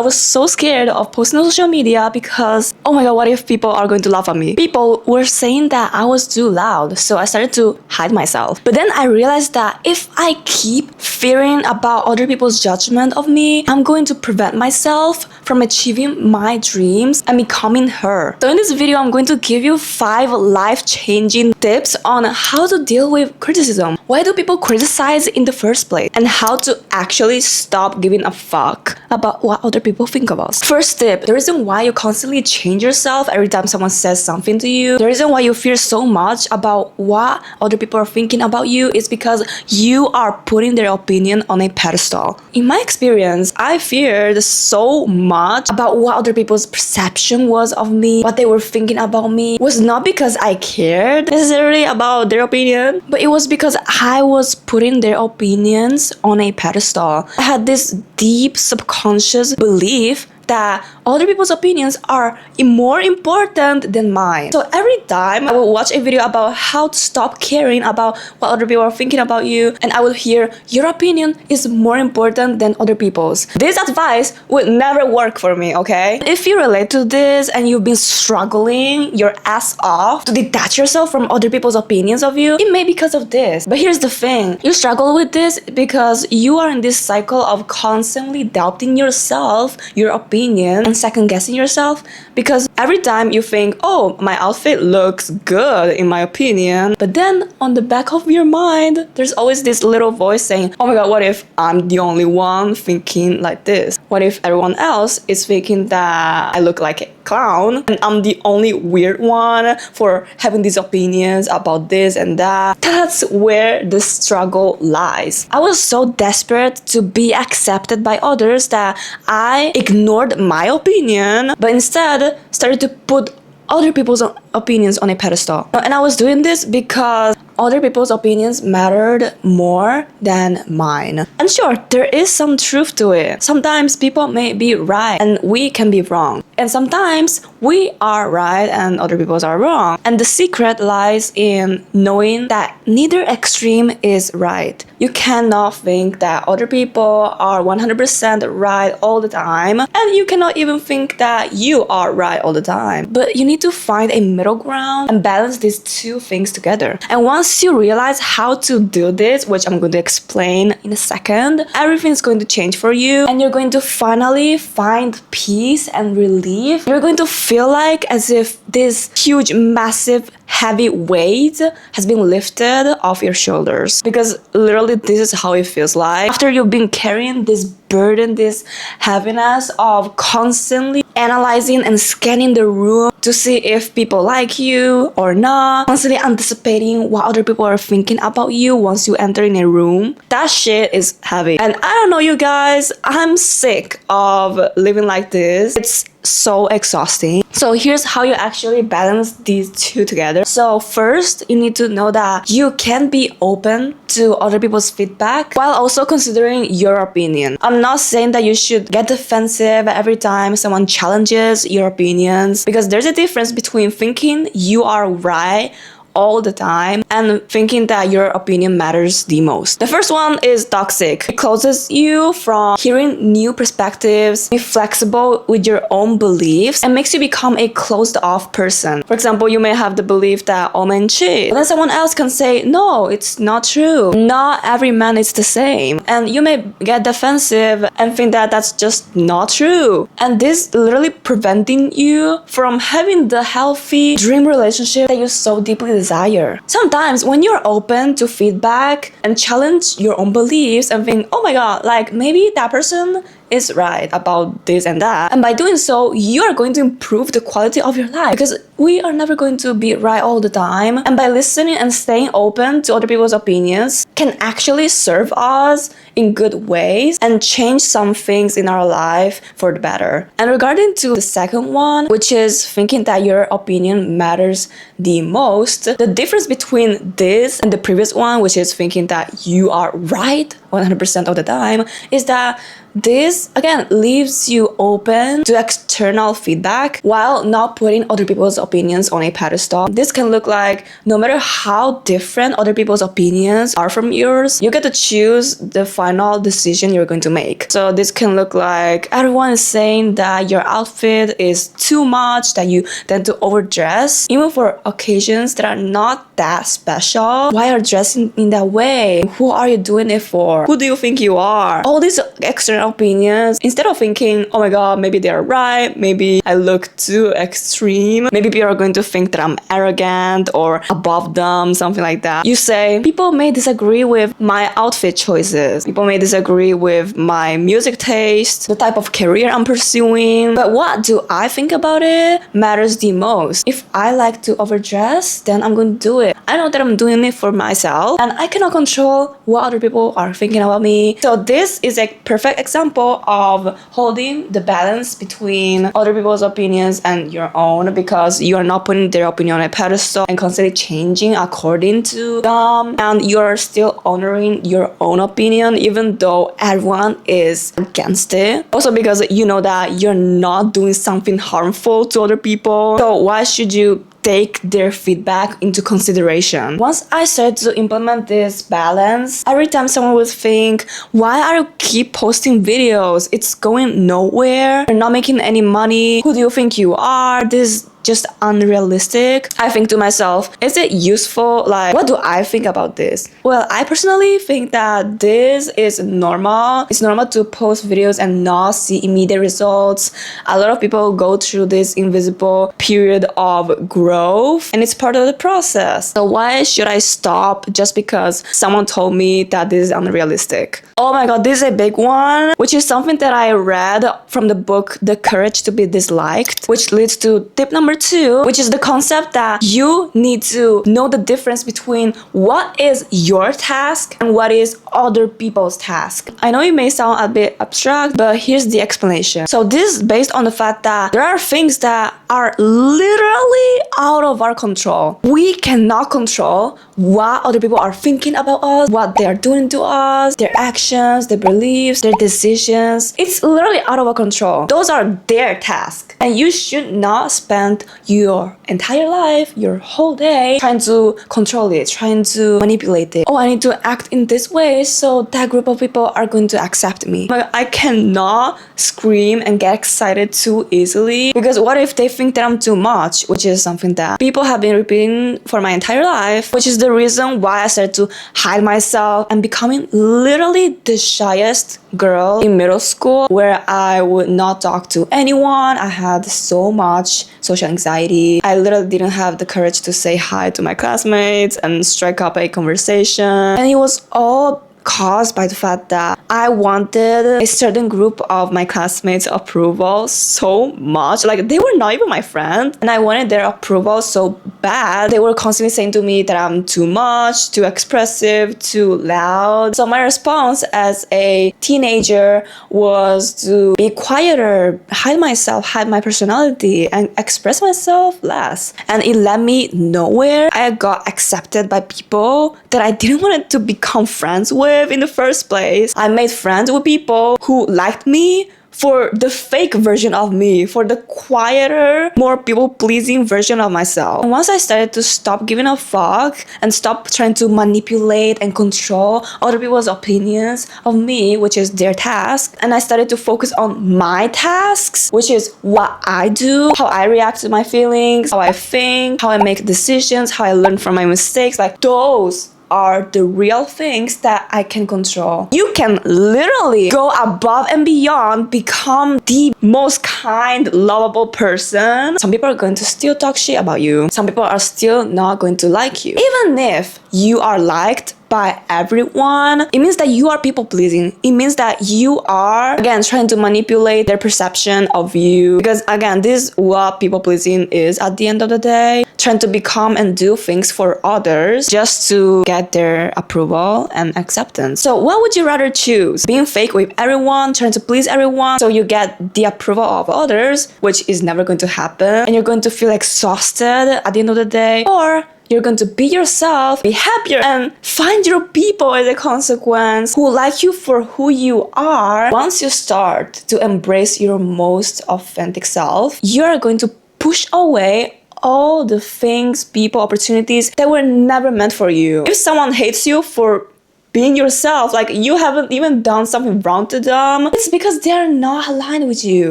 I was so scared of posting on social media because, oh my god, what if people are going to laugh at me? People were saying that I was too loud, so I started to hide myself. But then I realized that if I keep fearing about other people's judgment of me, I'm going to prevent myself from achieving my dreams and becoming her. So in this video, I'm going to give you 5 life-changing tips on how to deal with criticism. Why do people criticize in the first place? And how to actually stop giving a fuck about what other people think of us. First tip, the reason why you constantly change yourself every time someone says something to you, the reason why you fear so much about what other people are thinking about you is because you are putting their opinion on a pedestal. In my experience, I feared so much about what other people's perception was of me, what they were thinking about me. It was not because I cared necessarily about their opinion, but it was because I was putting their opinions on a pedestal. I had this deep subconscious belief that other people's opinions are more important than mine. So every time I will watch a video about how to stop caring about what other people are thinking about you, and I will hear your opinion is more important than other people's. This advice would never work for me, okay? If you relate to this and you've been struggling your ass off to detach yourself from other people's opinions of you, it may be because of this. But here's the thing, you struggle with this because you are in this cycle of constantly doubting yourself, your opinion, and second guessing yourself, because every time you think, oh, my outfit looks good in my opinion, but then on the back of your mind there's always this little voice saying, oh my god, what if I'm the only one thinking like this? What if everyone else is thinking that I look like a clown and I'm the only weird one for having these opinions about this and that? That's where the struggle lies. I was so desperate to be accepted by others that I ignored my opinion, but instead started to put other people's opinions on a pedestal. And I was doing this because other people's opinions mattered more than mine. And sure, there is some truth to it. Sometimes people may be right and we can be wrong. And sometimes we are right and other people are wrong. And the secret lies in knowing that neither extreme is right. You cannot think that other people are 100% right all the time, and you cannot even think that you are right all the time. But you need to find a middle ground and balance these two things together. And once you realize how to do this, which I'm going to explain in a second, everything's going to change for you, and you're going to finally find peace and relief. You're going to feel like as if this huge, massive, heavy weight has been lifted off your shoulders, because literally this is how it feels like after you've been carrying this burden, this heaviness of constantly analyzing and scanning the room to see if people like you or not, constantly anticipating what other people are thinking about you once you enter in a room. That shit is heavy. And I don't know, you guys, I'm sick of living like this. It's so exhausting. So here's how you actually balance these two together. So first, you need to know that you can be open to other people's feedback while also considering your opinion. I'm not saying that you should get defensive every time someone challenges your opinions, because there's a difference between thinking you are right all the time and thinking that your opinion matters the most. The first one is toxic. It closes you from hearing new perspectives, be flexible with your own beliefs, and makes you become a closed off person. For example, you may have the belief that all men cheat, but then someone else can say, no, it's not true. Not every man is the same. And you may get defensive and think that that's just not true. And this literally preventing you from having the healthy dream relationship that you so deeply desire. Sometimes when you're open to feedback and challenge your own beliefs and think, oh my god, like maybe that person is right about this and that, and by doing so you are going to improve the quality of your life, because we are never going to be right all the time, and by listening and staying open to other people's opinions can actually serve us in good ways and change some things in our life for the better. And regarding to the second one, which is thinking that your opinion matters the most, the difference between this and the previous one, which is thinking that you are right 100% of the time, is that this again leaves you open to external feedback while not putting other people's opinions on a pedestal. This can look like no matter how different other people's opinions are from yours, you get to choose the final decision you're going to make. So this can look like everyone is saying that your outfit is too much, that you tend to overdress, even for occasions that are not that special. Why are you dressing in that way? Who are you doing it for? Who do you think you are? All these external opinions, instead of thinking, oh my god, maybe they're right, maybe I look too extreme, maybe people are going to think that I'm arrogant or above them, something like that. You say, people may disagree with my outfit choices, people may disagree with my music taste, the type of career I'm pursuing, but what do I think about it matters the most. If I like to overdress, then I'm going to do it. I know that I'm doing it for myself, and I cannot control what other people are thinking about me. So this is a perfect example of holding the balance between other people's opinions and your own, because you are not putting their opinion on a pedestal and constantly changing according to them, and you're still honoring your own opinion even though everyone is against it. Also because you know that you're not doing something harmful to other people, so why should you take their feedback into consideration? Once I started to implement this balance, every time someone would think, why are you keep posting videos? It's going nowhere. You're not making any money. Who do you think you are? This is just unrealistic. I think to myself, is it useful? Like, what do I think about this? Well, I personally think that this is normal. It's normal to post videos and not see immediate results. A lot of people go through this invisible period of growth, and it's part of the process. So why should I stop just because someone told me that this is unrealistic? Oh my god, this is a big one, which is something that I read from the book The Courage to be Disliked, which leads to tip number 2, which is the concept that you need to know the difference between what is your task and what is other people's task. I know it may sound a bit abstract, but here's the explanation. So this is based on the fact that there are things that are literally out of our control. We cannot control what other people are thinking about us, what they are doing to us, their actions, their beliefs, their decisions. It's literally out of our control. Those are their tasks. And you should not spend your entire life, your whole day, trying to control it, trying to manipulate it. Oh, I need to act in this way so that group of people are going to accept me. But I cannot scream and get excited too easily, because what if they think that I'm too much, which is something that people have been repeating for my entire life, which is the reason why I started to hide myself and becoming literally the shyest girl in middle school, where I would not talk to anyone. I had so much social anxiety. I literally didn't have the courage to say hi to my classmates and strike up a conversation. And it was all caused by the fact that I wanted a certain group of my classmates' approval so much. Like, they were not even my friends, and I wanted their approval so bad. They were constantly saying to me that I'm too much, too expressive, too loud. So my response as a teenager was to be quieter, hide myself, hide my personality, and express myself less. And it led me nowhere. I got accepted by people that I didn't want to become friends with in the first place. I made friends with people who liked me for the fake version of me, for the quieter, more people-pleasing version of myself. And once I started to stop giving a fuck and stop trying to manipulate and control other people's opinions of me, which is their task, and I started to focus on my tasks, which is what I do, how I react to my feelings, how I think, how I make decisions, how I learn from my mistakes, like those are the real things that I can control. You can literally go above and beyond, become the most kind, lovable person. Some people are going to still talk shit about you. Some people are still not going to like you. Even if you are liked by everyone, it means that you are people pleasing. It means that you are, again, trying to manipulate their perception of you. Because again, this is what people pleasing is at the end of the day. Trying to become and do things for others just to get their approval and acceptance. So what would you rather choose? Being fake with everyone, trying to please everyone so you get the approval of others, which is never going to happen, and you're going to feel exhausted at the end of the day? Or You're going to be yourself, be happier, and find your people as a consequence who like you for who you are. Once you start to embrace your most authentic self, you're going to push away all the things, people, opportunities that were never meant for you. If someone hates you for being yourself, like you haven't even done something wrong to them, it's because they're not aligned with you.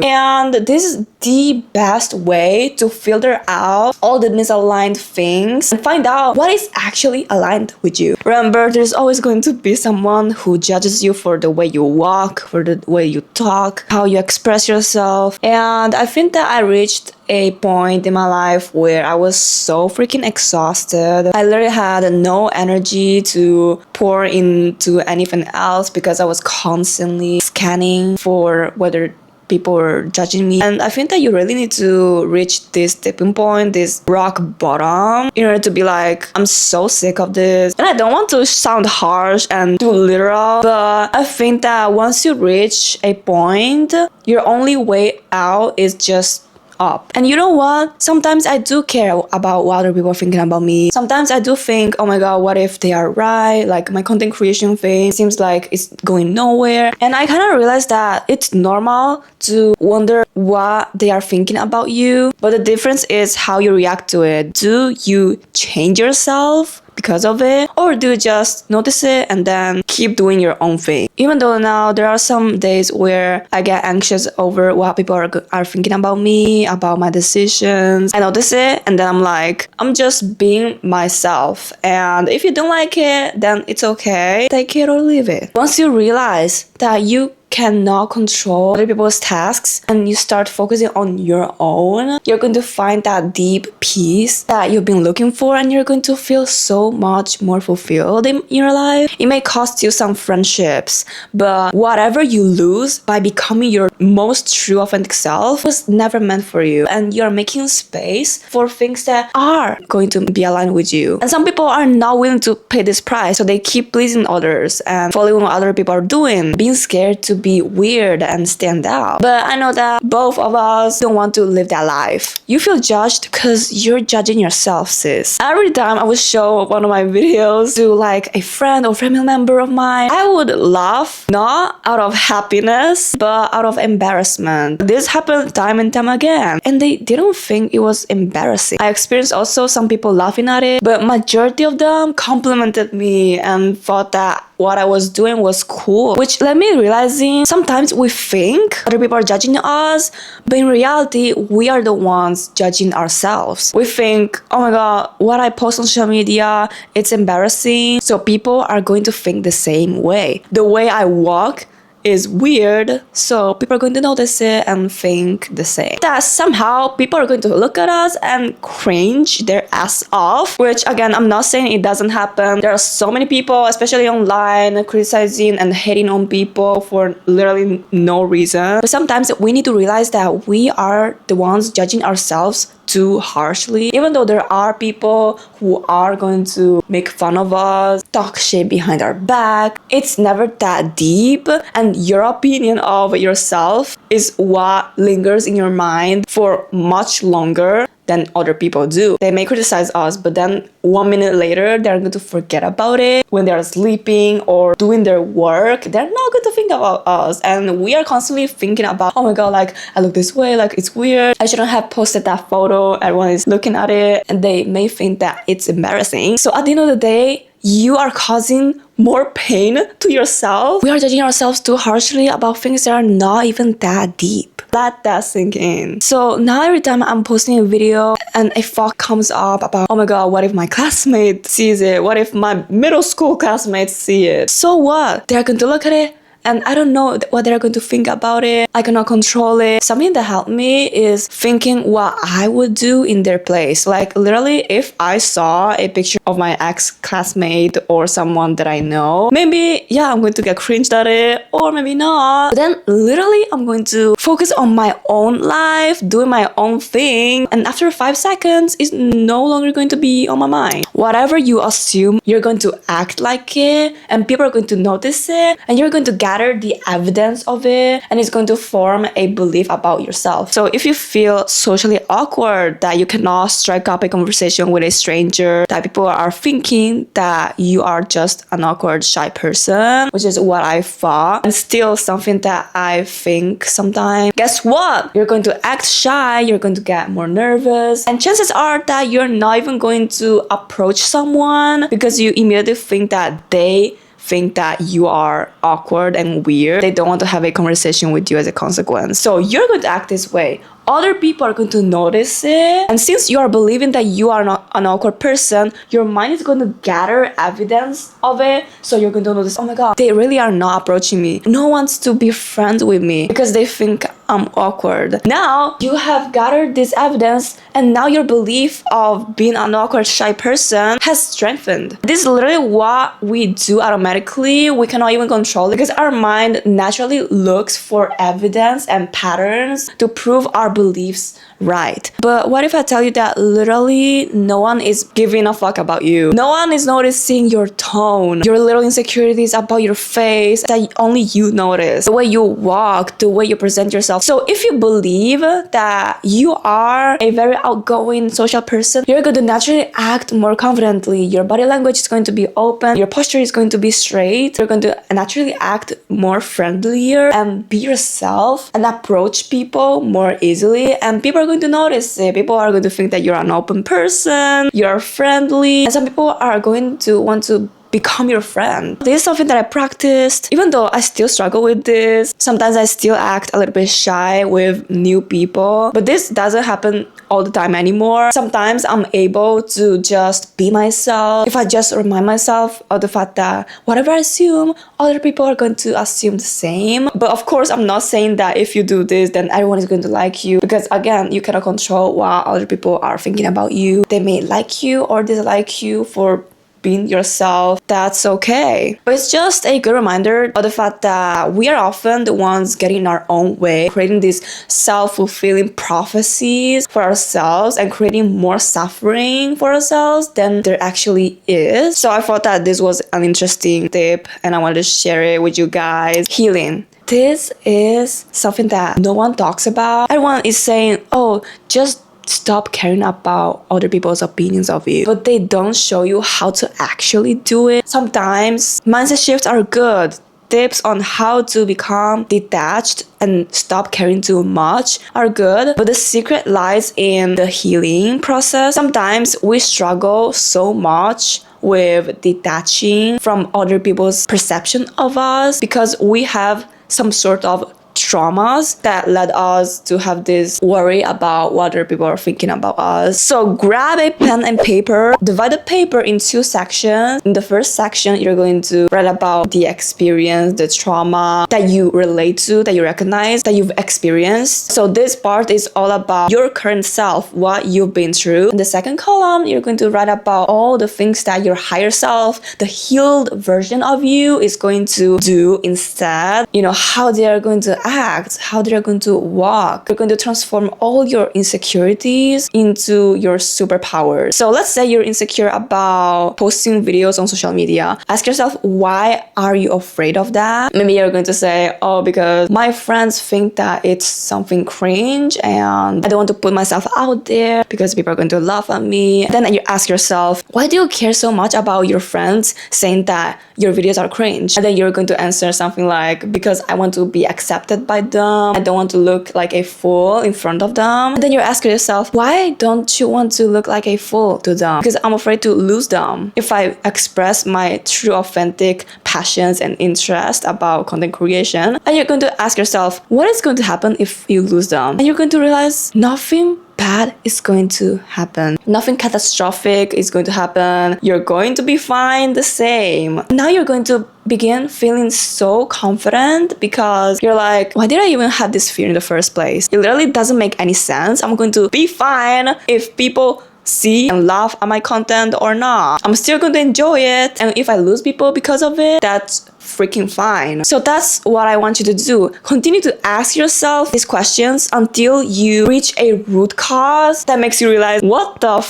And this is the best way to filter out all the misaligned things and find out what is actually aligned with you. Remember, there's always going to be someone who judges you for the way you walk, for the way you talk, how you express yourself. And I think that I reached a point in my life where I was so freaking exhausted. I literally had no energy to pour into anything else because I was constantly scanning for whether people were judging me. And I think that you really need to reach this tipping point, this rock bottom, in order to be like, I'm so sick of this. And I don't want to sound harsh and too literal, but I think that once you reach a point, your only way out is just up. And you know what? Sometimes I do care about what other people are thinking about me. Sometimes I do think, oh my god, what if they are right? Like my content creation thing seems like it's going nowhere. And I kind of realized that it's normal to wonder what they are thinking about you. But the difference is how you react to it. Do you change yourself because of it, or do you just notice it and then keep doing your own thing? Even though now there are some days where I get anxious over what people are thinking about me, about my decisions, I notice it and then I'm like, I'm just being myself, and if you don't like it, then it's okay, take it or leave it. Once you realize that you cannot control other people's tasks and you start focusing on your own, you're going to find that deep peace that you've been looking for, and you're going to feel so much more fulfilled in your life. It may cost you some friendships, but whatever you lose by becoming your most true authentic self was never meant for you, and you're making space for things that are going to be aligned with you. And some people are not willing to pay this price, so they keep pleasing others and following what other people are doing, being scared to be weird and stand out. But I know that both of us don't want to live that life. You feel judged because you're judging yourself, sis. Every time I would show one of my videos to like a friend or family member of mine, I would laugh, not out of happiness, but out of embarrassment. This happened time and time again, and they didn't think it was embarrassing. I experienced also some people laughing at it, but majority of them complimented me and thought that what I was doing was cool, which led me realizing sometimes we think other people are judging us, but in reality, we are the ones judging ourselves. We think, oh my god, what I post on social media, it's embarrassing, so people are going to think the same way. The way I walk is weird, so people are going to notice it and think the same. That somehow people are going to look at us and cringe their ass off, which again, I'm not saying it doesn't happen. There are so many people, especially online, criticizing and hating on people for literally no reason. But sometimes we need to realize that we are the ones judging ourselves too harshly. Even though there are people who are going to make fun of us, talk shit behind our back, it's never that deep, and your opinion of yourself is what lingers in your mind for much longer than other people do. They may criticize us, but then 1 minute later, they're going to forget about it. When they're sleeping or doing their work, they're not going to think about us. And we are constantly thinking about, oh my god, like I look this way, like it's weird. I shouldn't have posted that photo. Everyone is looking at it and they may think that it's embarrassing. So at the end of the day, you are causing more pain to yourself. We are judging ourselves too harshly about things that are not even that deep. Let that sink in. So now every time I'm posting a video and a thought comes up about, oh my god, what if my classmate sees it? What if my middle school classmates see it? So what? They're going to look at it and I don't know what they're going to think about it. I cannot control it. Something that helped me is thinking what I would do in their place. Like literally, if I saw a picture of my ex-classmate or someone that I know, maybe, yeah, I'm going to get cringed at it, or maybe not. But then literally, I'm going to focus on my own life, doing my own thing. And after 5 seconds, it's no longer going to be on my mind. Whatever you assume, you're going to act like it, and people are going to notice it, and you're going to get gather the evidence of it, and it's going to form a belief about yourself. So if you feel socially awkward, that you cannot strike up a conversation with a stranger, that people are thinking that you are just an awkward, shy person, which is what I thought, and still something that I think sometimes, guess what? You're going to act shy, you're going to get more nervous, and chances are that you're not even going to approach someone because you immediately think that they think that you are awkward and weird. They don't want to have a conversation with you as a consequence. So you're going to act this way. Other people are going to notice it. And since you are believing that you are not an awkward person, your mind is going to gather evidence of it. So you're going to notice, oh my God, they really are not approaching me. No one wants to be friends with me because they think I'm awkward. Now you have gathered this evidence, and now your belief of being an awkward, shy person has strengthened. This is literally what we do automatically. We cannot even control it because our mind naturally looks for evidence and patterns to prove our beliefs right. But what if I tell you that literally no one is giving a fuck about you? No one is noticing your tone, your little insecurities about your face that only you notice, the way you walk, the way you present yourself. So if you believe that you are a very outgoing social person, you're going to naturally act more confidently. Your body language is going to be open, your posture is going to be straight, you're going to naturally act more friendlier and be yourself and approach people more easily, and people are going to notice it. People are going to think that you're an open person, you're friendly, and some people are going to want to become your friend. This is something that I practiced, even though I still struggle with this. Sometimes I still act a little bit shy with new people, but this doesn't happen all the time anymore. Sometimes I'm able to just be myself if I just remind myself of the fact that whatever I assume, other people are going to assume the same. But of course, I'm not saying that if you do this, then everyone is going to like you, because again, you cannot control what other people are thinking about you. They may like you or dislike you for being yourself. That's okay. But it's just a good reminder of the fact that we are often the ones getting in our own way, creating these self-fulfilling prophecies for ourselves and creating more suffering for ourselves than there actually is. So I thought that this was an interesting tip and I wanted to share it with you guys. Healing. This is something that no one talks about. Everyone is saying, oh, just stop caring about other people's opinions of you, but they don't show you how to actually do it. Sometimes mindset shifts are good. Tips on how to become detached and stop caring too much are good, but the secret lies in the healing process. Sometimes we struggle so much with detaching from other people's perception of us because we have some sort of traumas that led us to have this worry about what other people are thinking about us. So grab a pen and paper, divide the paper in 2 sections. In the first section, you're going to write about the experience, the trauma that you relate to, that you recognize, that you've experienced. So this part is all about your current self, what you've been through. In the second column, you're going to write about all the things that your higher self, the healed version of you, is going to do instead. You know, how they are going to act, how they're going to walk. You're going to transform all your insecurities into your superpowers. So let's say you're insecure about posting videos on social media. Ask yourself, why are you afraid of that? Maybe you're going to say, oh, because my friends think that it's something cringe and I don't want to put myself out there because people are going to laugh at me. Then you ask yourself, why do you care so much about your friends saying that your videos are cringe? And then you're going to answer something like, because I want to be accepted by them. I don't want to look like a fool in front of them. And then you ask yourself, why don't you want to look like a fool to them? Because I'm afraid to lose them. If I express my true authentic passions and interest about content creation, and you're going to ask yourself, what is going to happen if you lose them? And you're going to realize nothing bad is going to happen. Nothing catastrophic is going to happen. You're going to be fine the same. Now you're going to begin feeling so confident because you're like, why did I even have this fear in the first place? It literally doesn't make any sense. I'm going to be fine if people see and laugh at my content or not. I'm still going to enjoy it. And if I lose people because of it, that's freaking fine. So that's what I want you to do. Continue to ask yourself these questions until you reach a root cause that makes you realize, what the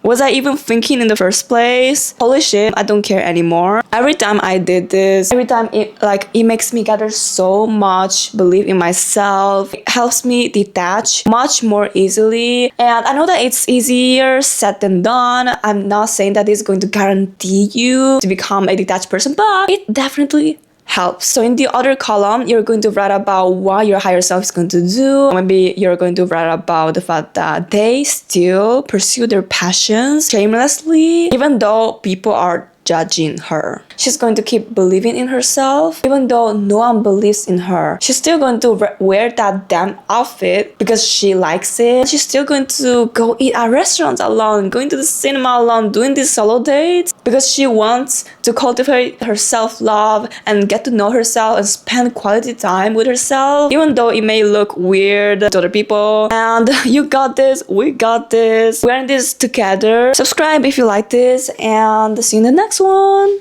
Was I even thinking in the first place? Holy shit, I don't care anymore. Every time I did this, every time it makes me gather so much belief in myself. It helps me detach much more easily. And I know that it's easier said than done. I'm not saying that it's going to guarantee you to become a detached person, but it definitely helps. So in the other column, you're going to write about what your higher self is going to do. Maybe you're going to write about the fact that they still pursue their passions shamelessly, even though people are judging her. She's going to keep believing in herself, even though no one believes in her. She's still going to wear that damn outfit because she likes it. She's still going to go eat at restaurants alone, going to the cinema alone, doing these solo dates because she wants to cultivate her self-love and get to know herself and spend quality time with herself, even though it may look weird to other people. And you got this, we got this, we're in this together. Subscribe if you like this, and see you in the next one.